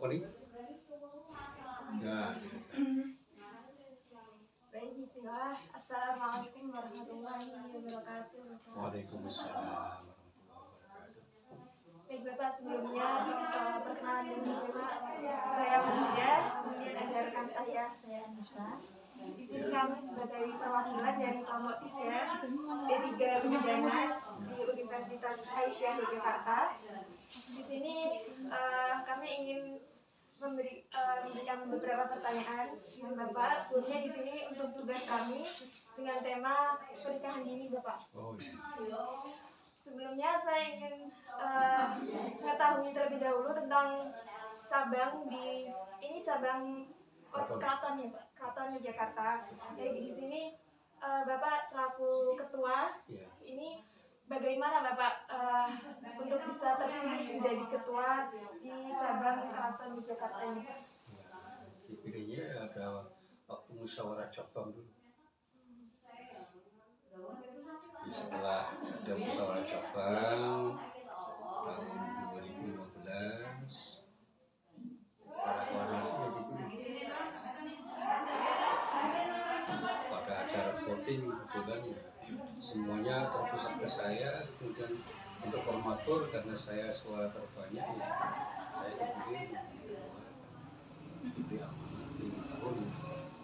nih? Ya. Baik, bismillah. Assalamualaikum warahmatullahi wabarakatuh. Waalaikumsalam warahmatullahi wabarakatuh. Baik Bapak, sebelumnya perkenalan diri Bapak. Saya Khadijah, kemudian ada rekan saya Anissa. Di sini kami sebagai perwakilan dari kelompok 3 D3 Pidana di Universitas Aisyah Yogyakarta. Di sini kami ingin memberikan beberapa pertanyaan dengan Bapak. Sebelumnya di sini untuk tugas kami dengan tema pernikahan dini Bapak. Oh iya. Sebelumnya saya ingin mengetahui terlebih dahulu tentang cabang ini cabang Keraton ya Pak, Keraton Yogyakarta. Jadi di sini Bapak selaku ketua, ini bagaimana Bapak untuk bisa terpilih menjadi ketua di cabang Keraton Yogyakarta ini? Dipilihnya ada waktu musyawarah cabang dulu. Setelah ada musyawarah cabang tahun 2015, secara koordinasi ya dipilih. Pada acara voting kebetulan ya semuanya terpusat ke saya, kemudian untuk formatur karena saya suara terbanyak ya saya diberi amanah 5 tahun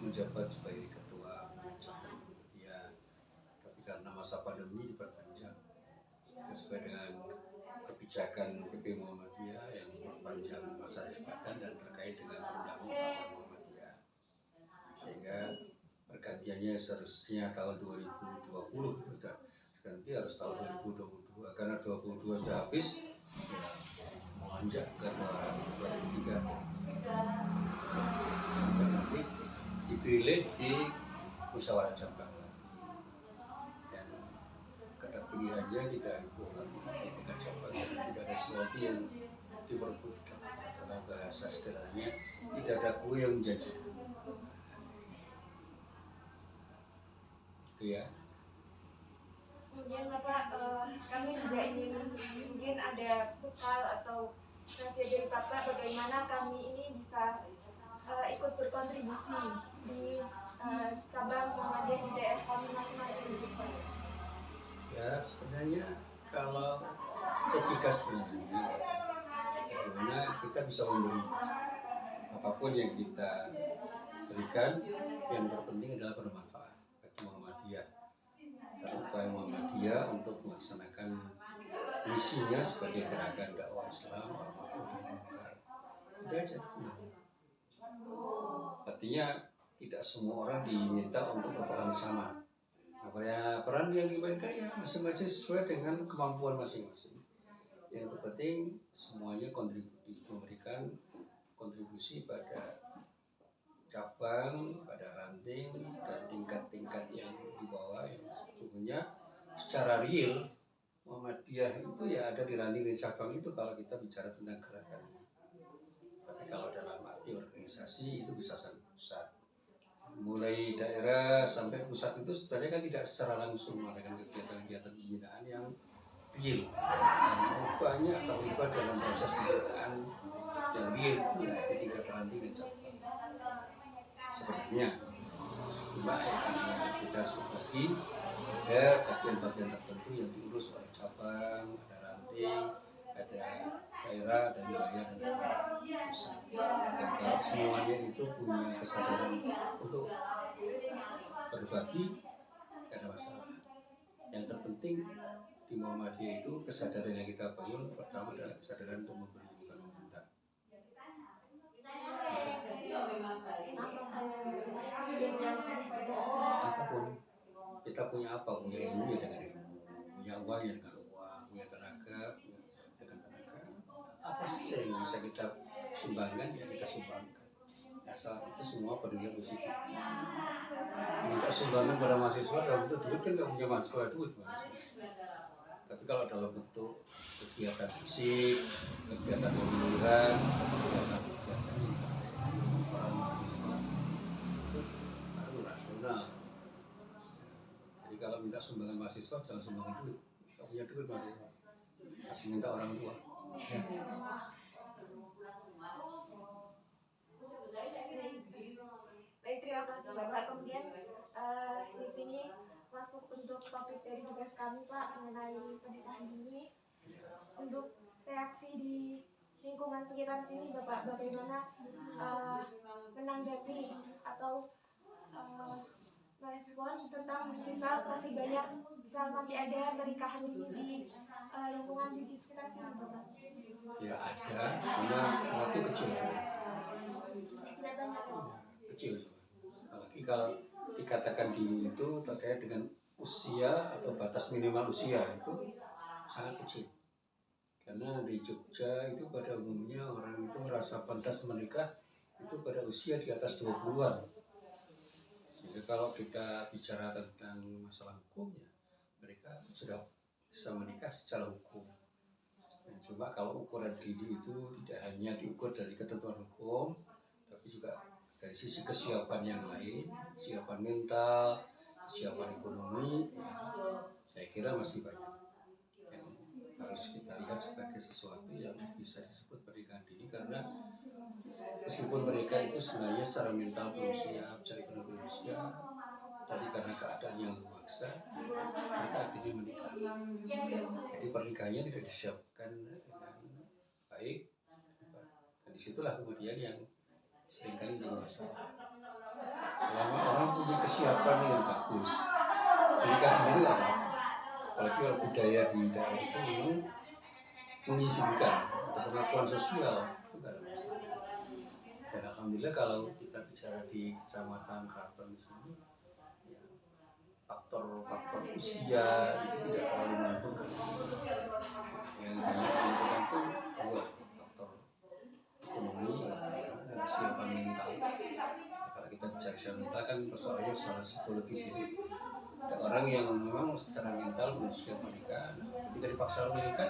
menjabat sebagai ketua cabang Muhammadiyah. Tapi karena masa pandemi diperpanjang sesuai dengan kebijakan PP Muhammadiyah yang memperpanjang masa jabatan dan terkait dengan undang-undang Muhammadiyah, sehingga pergantiannya seharusnya tahun 2020 sudah ganti harus tahun 2022 karena 2022 sudah habis ya, melonjak ke 2023 sampai nanti dipilih di musyawarah cabang dan kata pilihannya tidak bukan di tingkat cabang, tidak ada sesuatu yang diperbutkan. Dalam bahasa sederhananya tidak ada kue yang menjadi itu ya. Kemudian Bapak, kami juga ingin mungkin ada bekal atau nasihat dari Bapak bagaimana kami ini bisa ikut berkontribusi di cabang Muhammadiyah di daerah kami masing-masing gitu Pak. Ya sebenarnya kalau logika sebenarnya bagaimana kita bisa memberi apapun yang kita berikan, yang terpenting adalah bermanfaat bagi Muhammadiyah. Upaya Muhammadiyah untuk melaksanakan misinya sebagai gerakan dakwah Islam itu aja sebenarnya. Artinya tidak semua orang diminta untuk berperan sama. Apa ya peran yang dimainkan ya masing-masing sesuai dengan kemampuan masing-masing. Yang terpenting semuanya memberikan kontribusi pada cabang, pada ranting dan tingkat-tingkat yang di bawah yang sesungguhnya secara real Muhammadiyah itu ya ada di ranting dan cabang itu kalau kita bicara tentang gerakan. Tapi kalau dalam arti organisasi itu bisa sampai pusat. Mulai daerah sampai pusat itu sebenarnya kan tidak secara langsung melakukan kegiatan-kegiatan pembinaan yang real. Banyak terlibat dalam proses pembinaan yang real di tingkat ranting dan cabang. Sebenarnya baik kita harus berbagi ada bagian-bagian tertentu yang diurus oleh cabang, ada ranting, ada daerah, dan wilayah dan pusat. Dan kalau semuanya itu punya kesadaran untuk berbagi, tidak ada masalah. Yang terpenting di Muhammadiyah itu kesadaran yang kita bangun pertama adalah kesadaran untuk memberi bukan meminta. Apapun kita punya apa, punya ilmu ya dengan ilmu, punya uang ya dengan uang, punya tenaga dengan tenaga, apa saja yang bisa kita sumbangkan ya kita sumbangkan, asal itu semua bernilai positif. Minta sumbangan pada mahasiswa dalam bentuk duit kan nggak punya mahasiswa duit mahasiswa. Tapi kalau dalam bentuk kegiatan fisik, kegiatan pemikiran, kegiatan para mahasiswa itu baru rasional. Jadi kalau minta sumbangan mahasiswa jangan sumbangan duit, nggak punya duit mahasiswa, masih minta orang tua. Bapak. Kemudian di sini masuk untuk topik dari tugas kami Pak mengenai pernikahan dini. Untuk reaksi di lingkungan sekitar sini Bapak bagaimana menanggapi atau merespon tentang misal masih ada pernikahan dini di lingkungan di sekitar sini Bapak? Ya ada, cuma relatif kecil. Tidak banyak. Kecil. Apalagi kalau dikatakan dini itu terkait dengan usia atau batas minimal usia itu sangat kecil. Karena di Jogja itu pada umumnya orang itu merasa pantas menikah itu pada usia di atas 20-an. Sehingga kalau kita bicara tentang masalah hukumnya, mereka sudah bisa menikah secara hukum. Nah, cuma kalau ukuran dini itu tidak hanya diukur dari ketentuan hukum, tapi juga dari sisi kesiapan yang lain, kesiapan mental, kesiapan ekonomi, ya, saya kira masih banyak yang harus kita lihat sebagai sesuatu yang bisa disebut pernikahan dini, karena meskipun mereka itu sebenarnya secara mental belum siap, secara ekonomi belum siap, tapi karena keadaan yang memaksa, mereka akhirnya menikah. Jadi pernikahannya tidak disiapkan dengan baik, dan disitulah kemudian yang seringkali menjadi masalah. Selama orang punya kesiapan yang bagus, pernikahan itu nggak apa-apa. Apalagi kalau budaya di daerah itu memang mengizinkan, ada pengakuan sosial, itu nggak ada masalah. Dan alhamdulillah kalau kita bicara di Kecamatan Keraton di sini, ya, faktor usia itu tidak terlalu menentukan. Yang banyak menentukan itu dua faktor ekonomi dan kesiapan mental. Kalau kita bicara secara mental kan persoalannya secara psikologis ini. Ada orang yang memang secara mental belum siap menikah, ketika dipaksa menikah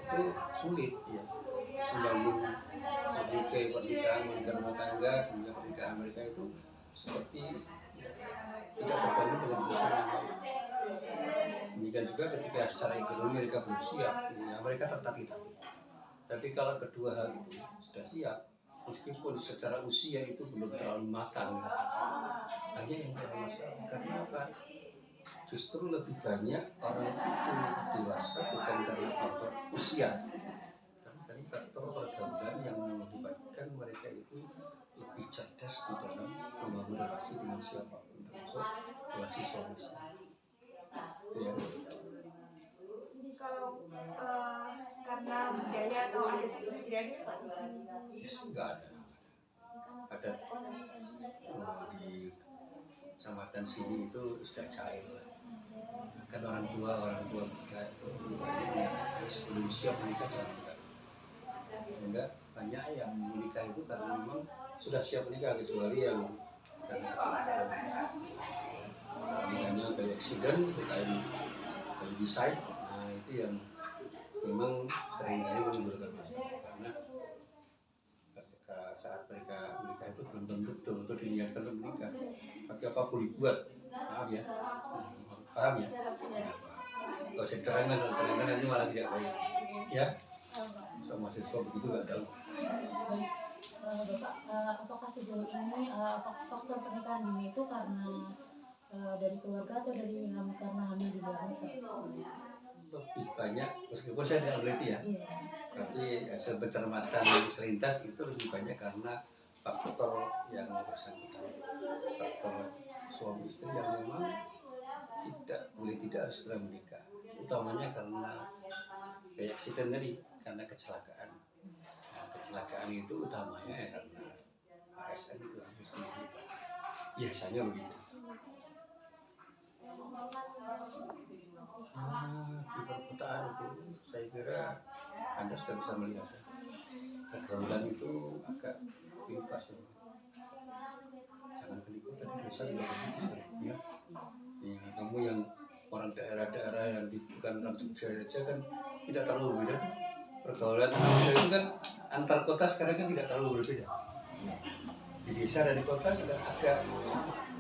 itu sulit ya. Membangun pernikahan rumah tangga, kemudian pernikahan mereka itu seperti tidak terbangun dengan keputusan yang baik. Demikian juga ketika secara ekonomi mereka belum siap, ya mereka tertatih-tatih. Tapi kalau kedua hal itu sudah siap, meskipun secara usia itu belum terlalu matang, hanya yang bermasalah. Karena apa? Justru lebih banyak orang itu dewasa bukan karena faktor usia, tapi dari faktor pergaulan yang mengakibatkan mereka itu lebih cerdas di dalam membangun relasi dengan siapapun, termasuk relasi suami istri. Itu ya. Jadi kalau karena budaya atau adat itu sudah tidak ada Pak di sini? Nggak ada. Ada di kecamatan sini itu sudah cair lah. Kan orang tua kita itu sebelum siap menikah jangan menikah. Sehingga banyak yang menikah itu karena memang sudah siap menikah, kecuali yang karena kecelakaan. Hanya kayak accident, kayak desain, nah itu yang memang seringkali menimbulkan masalah, karena ketika saat mereka menikah itu belum tentu betul-betul diniatkan untuk menikah, tapi apapun dibuat, paham ya? Paham ya? Kalau saya terangkan nanti malah tidak baik, ya? Sama mahasiswa begitu nggak tahu. Bapak, apakah sejauh ini faktor pernikahan dini itu karena dari keluarga atau dari karena hamil di luar nikah? Lebih banyak, meskipun saya tidak meneliti ya, tapi hasil pencermatan selintas itu lebih banyak karena faktor yang bersangkutan, faktor suami istri yang memang tidak harus segera menikah, utamanya karena kayak accident tadi, karena kecelakaan. Nah, kecelakaan itu utamanya ya karena ASN itu harus menikah, biasanya begitu. Di perkotaan itu saya kira Anda sudah bisa melihat ya. Pergaulan itu agak bebas ya. Jangan berikut tadi desa juga begitu ya. Kamu yang orang daerah-daerah yang bukan orang Jogja saja kan tidak terlalu berbeda. Pergaulan itu kan antar kota sekarang kan tidak terlalu berbeda. Di desa dan di kota juga agak sama.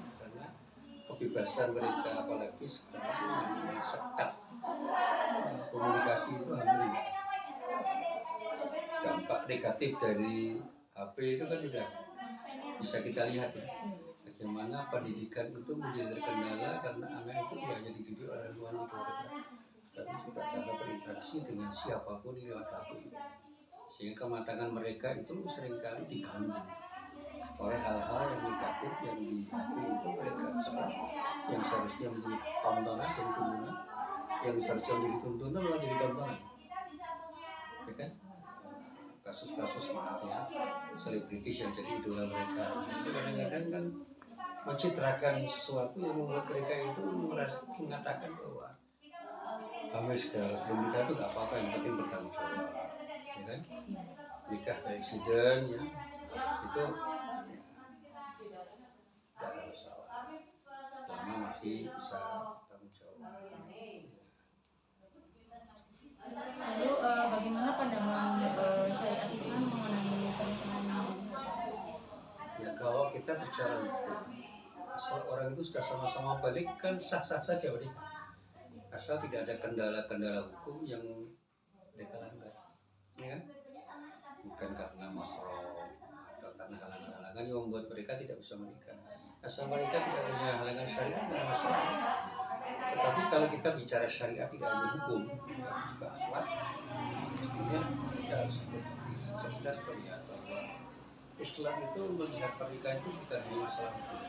Kebebasan mereka, apalagi sekarang sekat komunikasi itu hampir. Dampak negatif dari HP itu kan sudah bisa kita lihat ya, bagaimana pendidikan itu menjadi terkendala karena anak itu tidak hanya dididik oleh lingkungan keluarga, tapi juga dapat berinteraksi dengan siapapun di lewat HP. Sehingga kematangan mereka itu seringkali diganggu oleh hal-hal yang negatif yang di HP itu mereka cepat, yang seharusnya menjadi tontonan jadi tuntunan, yang seharusnya menjadi tuntunan malah jadi tontonan, ya kan? Kasus-kasus maaf ya, selebritis yang jadi idola mereka itu kadang-kadang kan mencitrakan sesuatu yang membuat mereka itu mengatakan bahwa kami segala sebelum nikah itu nggak apa-apa, yang penting bertanggung jawab, ya kan? Nikah by accident ya itu tidak ada masalah selama masih bisa bertanggung jawab. Lalu bagaimana pandangan syariat Islam mengenai pernikahan dini? Ya kalau kita bicara hukum, asal orang itu sudah sama-sama balik kan sah-sah saja menikah, asal tidak ada kendala-kendala hukum yang mereka langgar, ya kan? Bukan karena mahram atau karena halangan-halangan yang membuat mereka tidak bisa menikah. Asal mereka tidak punya halangan syariat tidak masalah. Tetapi kalau kita bicara syariat tidak hanya hukum, tapi juga akhlak, mestinya kita harus lebih cerdas melihat bahwa Islam itu melihat pernikahan itu bukan hanya masalah hukum,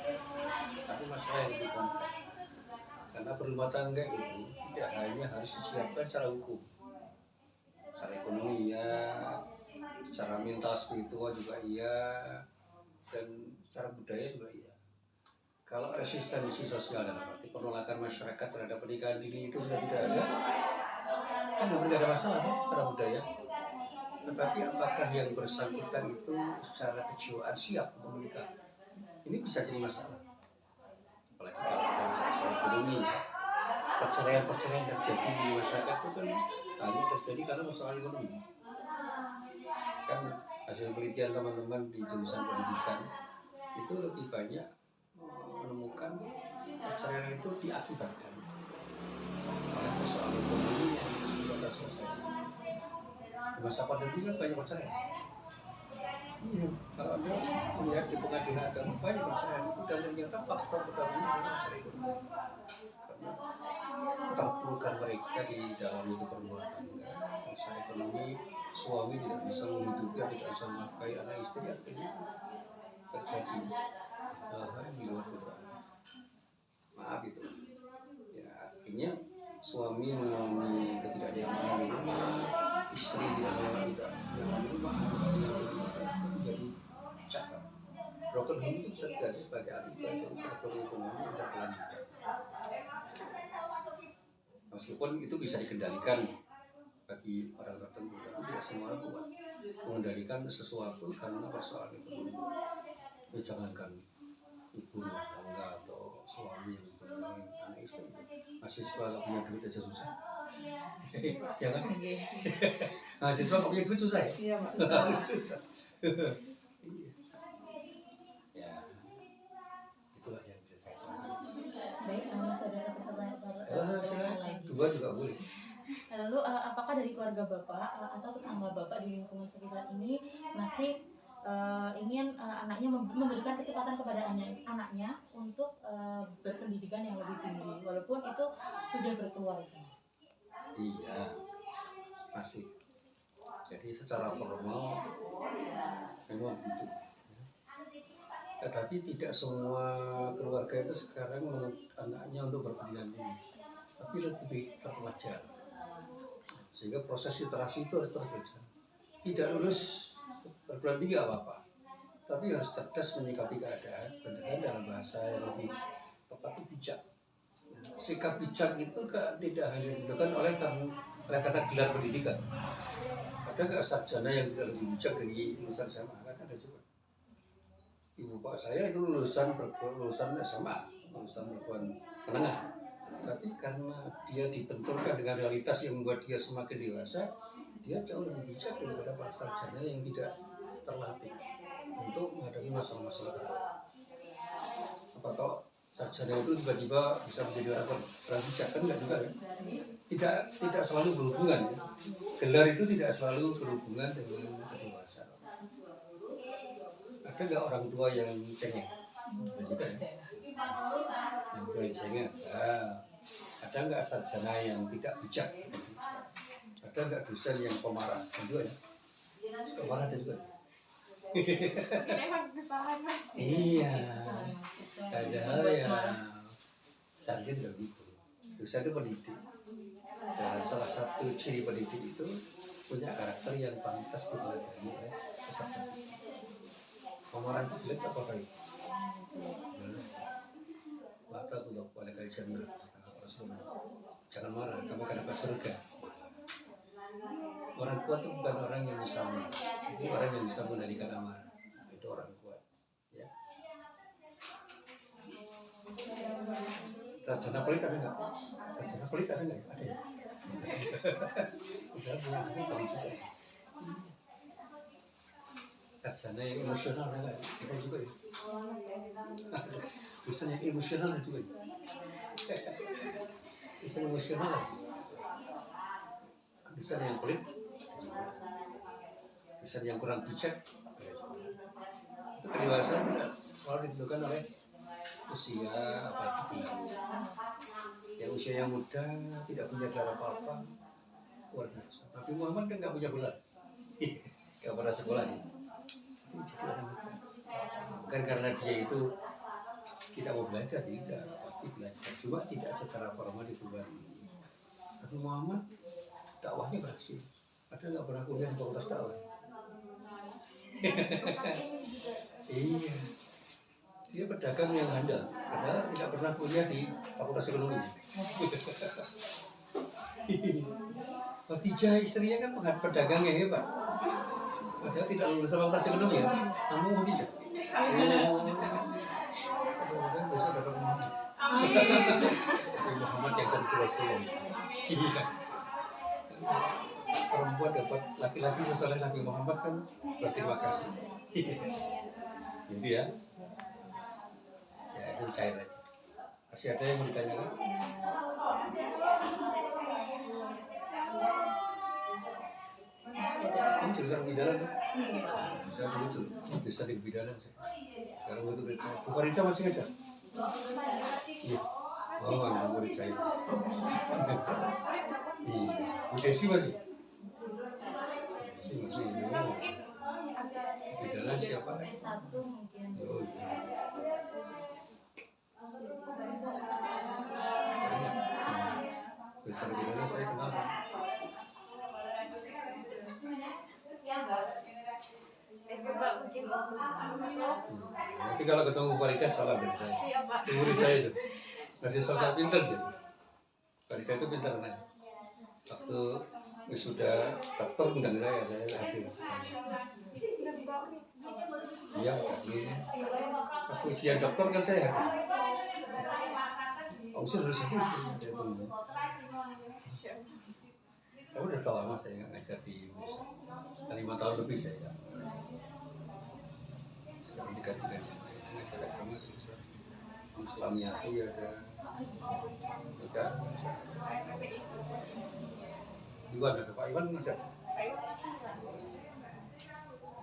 tapi masalah yang lebih kompleks. Karena berumah tangga itu tidak hanya harus disiapkan secara hukum, secara ekonomi ya, secara mental spiritual juga iya, dan secara budaya juga iya. Kalau resistensi sosial dalam arti penolakan masyarakat terhadap pernikahan dini itu sudah tidak ada, kan tidak ada masalah kan, secara budaya. Tetapi apakah yang bersangkutan itu secara kejiwaan siap untuk menikah? Ini bisa jadi masalah. Apalagi kalau kita bicara soal ekonomi, perceraian-perceraian terjadi di masyarakat itu kan hanya terjadi karena masalah ekonomi. Kan hasil penelitian teman-teman di jurusan pendidikan itu lebih banyak menemukan perceraian itu diakibatkan oleh persoalan ekonomi yang tidak selesai. Di masa pandemi kan banyak perceraian. Iya, kalau Anda melihat di pengadilan agama banyak perceraian itu, dan ternyata faktor utamanya adalah masalah ekonomi. Karena keterpurukan mereka di dalam itu berumah tangga, masalah ekonomi, suami tidak bisa menghidupi, tidak bisa menafkahi anak istri, akhirnya terjadi hal-hal yang di luar dugaan. Maaf itu. Ya, akhirnya suami mengalami ketidaknyamanan di rumah, istri tidak nyaman di rumah, jadi cakap. Broken home itu bisa terjadi sebagai akibat dari faktor ekonomi yang berkelanjutan. Meskipun itu bisa dikendalikan bagi orang tertentu, tapi tidak semua orang kuat mengendalikan sesuatu karena persoalan ekonomi. Ya jangankan ibu rumah tangga atau suami yang bermain anak istri, mahasiswa nggak punya duit aja susah. Ya kan? Mahasiswa nggak punya duit susah ya? Iya, Mas. Ya, itulah yang bisa saya sampaikan. Baik, masih ada satu pertanyaan lagi. Dua juga boleh. Lalu apakah dari keluarga Bapak atau tetangga Bapak di lingkungan sekitar ini masih ingin anaknya memberikan kesempatan kepada anaknya untuk berpendidikan yang lebih tinggi walaupun itu sudah berkeluarga? Iya, masih. Jadi secara formal memang begitu. Tetapi tidak semua keluarga itu sekarang menuntut anaknya untuk berpendidikan tinggi, tapi lebih terpelajar. Sehingga proses literasi itu harus terus berjalan. Tidak lulus perguruan tinggi apa-apa, tapi harus cerdas menyikapi keadaan, benar dalam bahasa yang lebih tepat itu bijak. Sikap bijak itu tidak hanya dilakukan oleh karena gelar pendidikan. Ada nggak sarjana yang tidak lebih bijak dari lulusan SMA? Kan ada juga. Ibu pak saya itu lulusan SMA, lulusan perguruan menengah. Tapi karena dia dibenturkan dengan realitas yang membuat dia semakin dewasa, dia jauh lebih bijak daripada para sarjana yang tidak terlatih untuk menghadapi masalah-masalah berat. Apa toh sarjana itu tiba-tiba bisa menjadi orang bijak, kan enggak juga kan? Tidak selalu berhubungan. Gelar itu tidak selalu berhubungan dengan kedewasaan. Ada nggak orang tua yang cengeng? Ada juga ya. melencengnya ada nggak sarjana yang tidak bijak, ada nggak dosen yang pemarah, juga ya, suka marah ada juga. Mungkin emang kesalahan Mas. Iya, padahal ya seharusnya tidak begitu. Dosen itu pendidik, dan salah satu ciri pendidik itu punya karakter yang pantas dipelajari oleh peserta. Pemarah itu jelek apa baik? Maka untuk pada kajian jangan marah, kamu akan dapat surga. Orang kuat itu bukan orang yang bisa marah, itu orang yang bisa mengendalikan amarah. Itu orang kuat. Ya. Sarjana pelit ada nggak? Sarjana pelit ada nggak? Ada ya. Udah punya ini tahu juga. Sarjana yang emosional ada nggak? Kita juga ya. Dosen yang emosional ada juga. Dosen emosional. Dosen yang pelit. Dosen yang kurang bijak. Itu kedewasaan tidak selalu ditentukan oleh usia apa itu. Yang usia yang muda tidak punya gelar apa-apa luar biasa. Tapi Muhammad kan nggak punya gelar, nggak pernah sekolah dia. Bukan karena dia itu tidak mau belajar, tidak, pasti belajar. Cuma tidak secara formal itu kan. Tapi Muhammad dakwahnya berhasil. Ada nggak pernah kuliah di fakultas dakwah? Iya. Dia pedagang yang handal, padahal tidak pernah kuliah di fakultas ekonomi. Khadijah istrinya kan pedagang yang hebat, padahal tidak lulus fakultas ekonomi ya. Kamu Khadijah? Mudah-mudahan besok dapat Muhammad. Muhammad yang satu Rasulullah. Iya. Perempuan dapat laki-laki sesoleh Nabi Muhammad kan berterima kasih. Gitu ya. Ya itu cair aja. Masih ada yang mau ditanyakan? Kamu jurusan pidana kan? Saya dulu tuh bisa di pidana sih. Sekarang itu beda. Bu Farida masih ngajar? Iya. Oh, yang murid saya. Iya. Bu Desi masih? Masih. Oh. Pidana siapa? S1 mungkin. Oh iya. Besar pidana saya kenal. Nanti kalau ketemu Farida salam dari saya. Siap, Pak. Itu murid saya itu. Masih sosok pintar dia. Farida itu pintar nanya. Waktu sudah dokter undang saya hadir. Iya, ini. Waktu ujian dokter kan saya hadir. Kamu sih harus hadir. Saya tunggu. Tapi udah lama saya nggak ngajar di Indonesia. 5 tahun lebih saya. Sekarang 3 bulan ngajar agama di Indonesia. Islamiyati ada. Juga. Iwan ada Pak Iwan ngajar.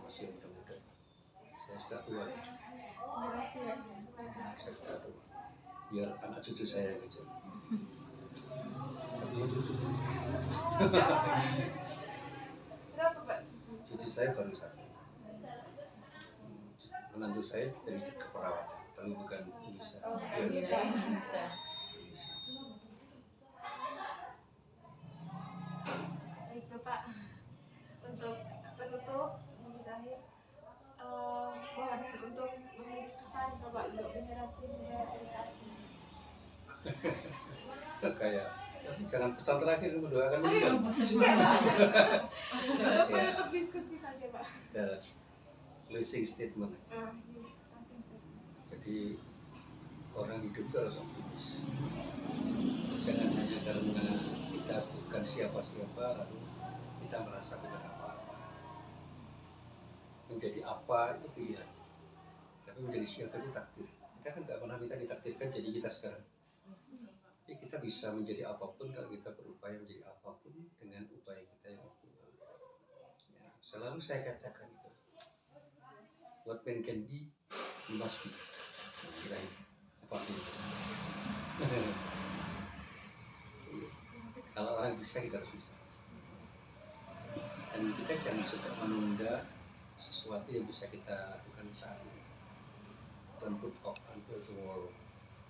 Masih muda-muda. Saya sudah tua. Saya sudah tua. Biar anak cucu saya yang ngajar. Berapa Pak? Cucu saya baru 1. Menantu saya dari keperawatan, tapi bukan bisa. Bisa. Baik Bapak, untuk penutup yang terakhir, mohon untuk memberi pesan Bapak untuk generasi muda dari saat ini. Kayak jangan pesan terakhir mendoakan ini kan. Untuk penutup diskusi saja Pak. Closing statement. Langsung saja. Jadi orang hidup itu harus optimis. Jangan hanya karena kita bukan siapa-siapa lalu kita merasa bukan apa-apa. Menjadi apa itu pilihan. Tapi menjadi siapa itu takdir. Kita kan nggak pernah minta ditakdirkan jadi kita sekarang. Jadi kita bisa menjadi apapun kalau kita berupaya menjadi apapun dengan upaya kita yang optimal. Ya, selalu saya katakan itu. What man can be, you must be. Kira-kira apapun itu. bisa kita harus bisa. Dan kita jangan suka menunda sesuatu yang bisa kita lakukan saat ini. Don't put off until tomorrow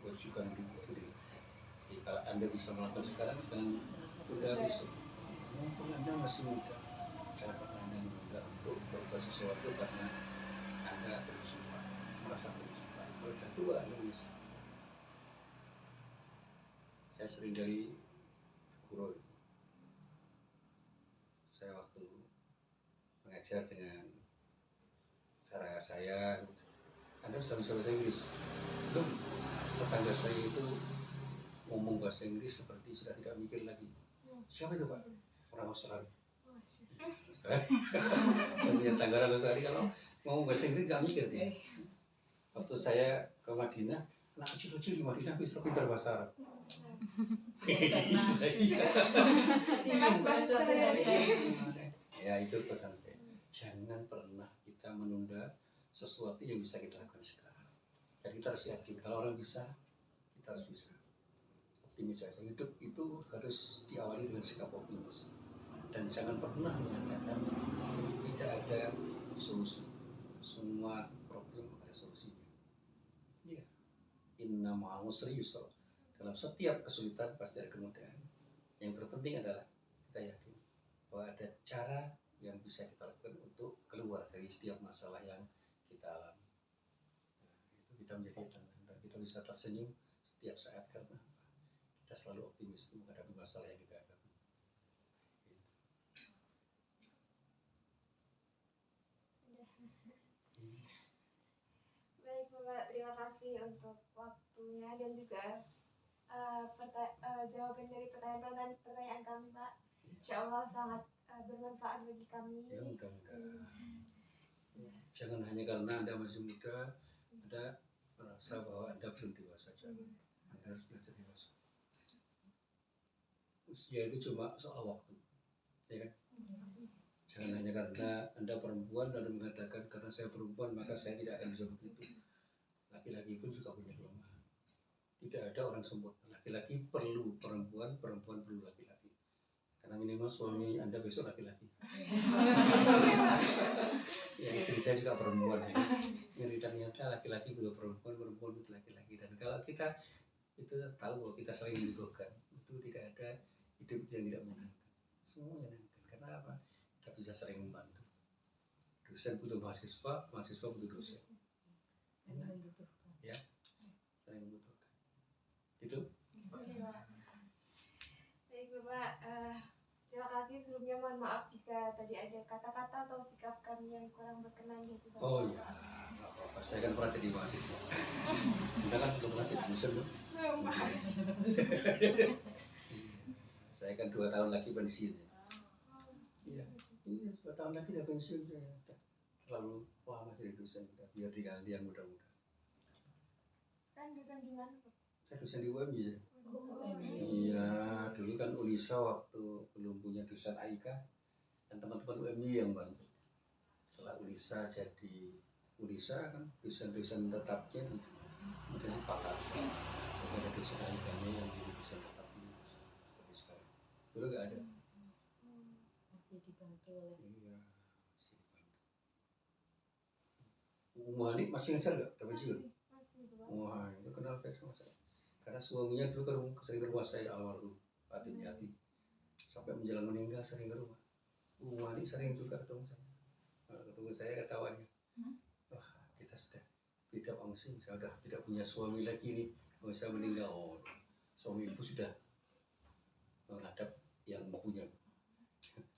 what you can do today. Jadi kalau Anda bisa melakukan sekarang, jangan tunda besok. Mumpung Anda masih muda, jangan pernah Anda menunda untuk berbuat sesuatu karena Anda bersumpah, merasa bersumpah. Kalau sudah tua, Anda bisa. Saya sering dari guru, saya waktu mengajar dengan cara saya, Anda bisa bahasa Inggris. Belum, tetangga saya itu ngomong bahasa Inggris seperti sudah tidak mikir lagi. Siapa itu Pak? Orang Australia. Australia. Tetangga orang Australia kalau ngomong bahasa Inggris nggak mikir dia. Waktu saya ke Madinah, anak kecil-kecil di Madinah bisa pintar bahasa Arab. Ya itu pesan saya. Jangan pernah kita menunda sesuatu yang bisa kita lakukan sekarang. Jadi kita harus yakin kalau orang bisa, kita harus bisa. Optimis saja. Hidup itu harus diawali dengan sikap optimis. Dan jangan pernah mengatakan tidak ada solusi. Semua problem ada solusinya. Iya. Inna ma'al usri yusra. Dalam setiap kesulitan pasti ada kemudahan. Yang terpenting adalah kita yakin bahwa ada cara yang bisa kita lakukan untuk keluar dari setiap masalah yang kita alami. Nah, itu kita menjadi tenang dan kita bisa tersenyum setiap saat karena kita selalu optimis menghadapi masalah yang kita hadapi. Baik Bapak, terima kasih untuk waktunya dan juga jawaban dari pertanyaan kami Pak. Insya Allah sangat bermanfaat bagi kami. Ya mudah-mudahan. Jangan hanya karena Anda masih muda, Anda merasa bahwa Anda belum dewasa. Jangan. Anda harus belajar dewasa. Usia itu cuma soal waktu, ya kan? Jangan hanya karena Anda perempuan lalu mengatakan karena saya perempuan maka saya tidak akan bisa begitu. Laki-laki pun juga punya kelemahan. Tidak ada orang sempurna. Laki-laki perlu perempuan, perempuan perlu laki-laki. Karena minimal suami Anda besok laki-laki. Ya istri saya juga perempuan. Yang ternyata laki-laki butuh perempuan, perempuan butuh laki-laki. Dan kalau kita itu tahu bahwa kita saling membutuhkan, itu tidak ada hidup yang tidak menyenangkan. Semua menyenangkan. Karena apa? Kita bisa saling membantu. Dosen butuh mahasiswa, mahasiswa butuh dosen. Ya, saling membutuhkan. Itu. Oke Pak. Baik Bapak, terima kasih sebelumnya. Mohon maaf jika tadi ada kata-kata atau sikap kami yang kurang berkenan di hati Bapak. Oh iya, nggak apa-apa. Saya kan pernah jadi mahasiswa. Anda kan belum pernah jadi dosen, Bu? Saya kan 2 tahun lagi pensiun. Iya, 2 tahun lagi udah pensiun saya. Terlalu lama jadi dosen, biar diganti yang muda-muda. Kan dosen di mana Pak? Saya dosen di UMY. Iya, dulu kan Unisa waktu belum punya dosen AIK, dan teman-teman UMY yang bantu. Setelah Unisa jadi Unisa kan dosen-dosen tetapnya menjadi pakar. Jadi ada dosen AIK-nya yang jadi dosen tetap seperti sekarang. Dulu nggak ada. Masih dibantu oleh. Iya, masih dibantu. Umani masih ngajar nggak? Udah pensiun? Masih Bapak. Wah, itu kenal baik sama saya. Karena suaminya dulu sering ke rumah saya almarhum Pak Timyati. Sampai menjelang meninggal sering ke rumah. Umani sering juga ketemu saya. Kalau ketemu saya ketawanya. Wah, kita sudah beda fungsi. Saya sudah tidak punya suami lagi nih. Kalau saya meninggal, oh, suami ibu sudah menghadap yang punya.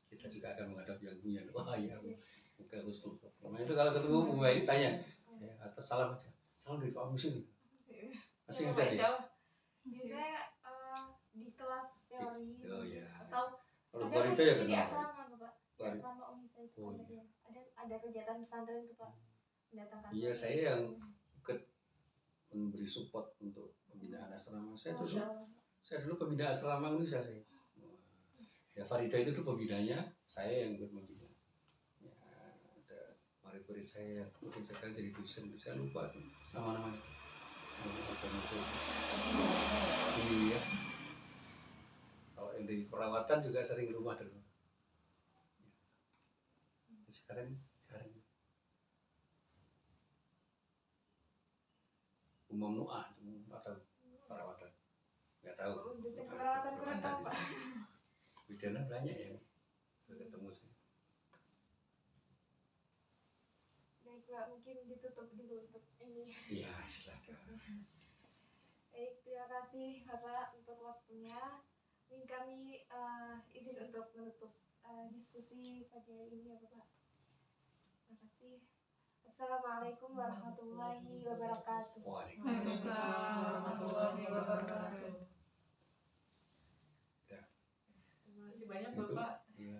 Kita juga akan menghadap yang punya. Wah, iya. Mungkin harus tuh. Itu kalau ketemu Umani tanya, saya atas salam aja. Salam dari Pak Musin. Masih Ya, ngajar Pak, ya? insya Allah. Biasanya di kelas teori Oh iya. atau Kalau ada bukan itu ya di kenal. asrama Bapak. Di Bukan. asrama Unisa itu Oh, ada, iya. ada kegiatan pesantren itu Pak. Mendatangkan. Iya, saya yang memberi support untuk pembinaan asrama. Masya Allah. Saya dulu pembina asrama Unisa saya. Ya Farida itu tuh pembinanya, saya yang ikut membina. Ya, ada murid-murid saya yang kemudian sekarang jadi dosen. Saya lupa tuh nama-namanya. Iya. Kalau yang dari perawatan juga sering rumah dulu. Sekarang jarang. Umum nuah atau perawatan nggak tahu. Dosen perawatan kurang tahu Pak. Bidana banyak ya, sudah ketemu sih. Baik Pak, mungkin ditutup dulu untuk ini. Iya, silakan. Baik, terima kasih Bapak untuk waktunya. Mungkin kami izin untuk menutup diskusi pagi hari ini ya Bapak. Terima kasih. Assalamualaikum warahmatullahi wabarakatuh. Waalaikumsalam warahmatullahi wabarakatuh. Terima kasih banyak Bapak. Itu, ya.